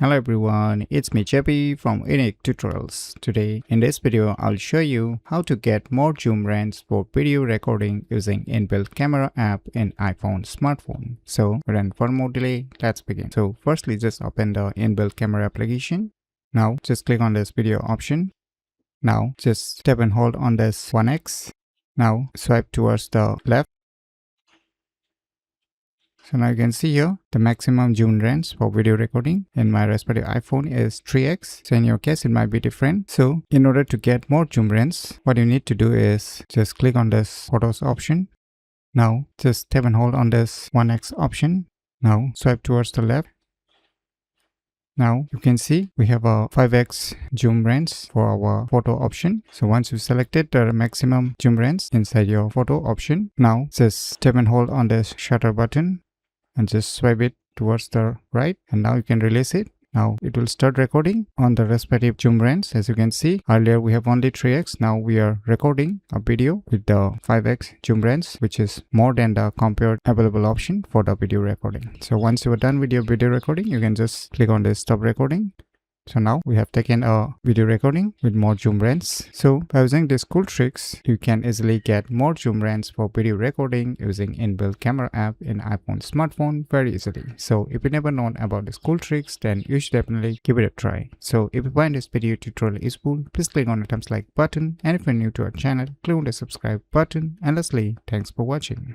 Hello everyone, it's me JP from UniqueTutorials. Today in this video I'll show you how to get more zoom range for video recording using inbuilt camera app in iPhone smartphone. So without further more delay, let's begin. So firstly just open the inbuilt camera application. Now just click on this video option. Now just tap and hold on this 1x. Now swipe towards the left. So now you can see here the maximum zoom range for video recording in my respective iPhone is 3x. So in your case it might be different. So in order to get more zoom range, what you need to do is just click on this photos option. Now just tap and hold on this 1x option. Now swipe towards the left. Now you can see we have a 5x zoom range for our photo option. So once you selected the maximum zoom range inside your photo option, now just tap and hold on this shutter button and just swipe it towards the right, and now you can release it. Now it will start recording on the respective zoom range. As you can see, earlier we have only 3x. Now we are recording a video with the 5x zoom range, which is more than the compared available option for the video recording. So once you are done with your video recording, you can just click on this stop recording. So now we have taken a video recording with more zoom range. So by using these cool tricks, you can easily get more zoom range for video recording using inbuilt camera app in iPhone smartphone very easily. So if you never known about these cool tricks, then you should definitely give it a try. So if you find this video tutorial useful, please click on the thumbs like button, and if you're new to our channel, click on the subscribe button, and lastly, thanks for watching.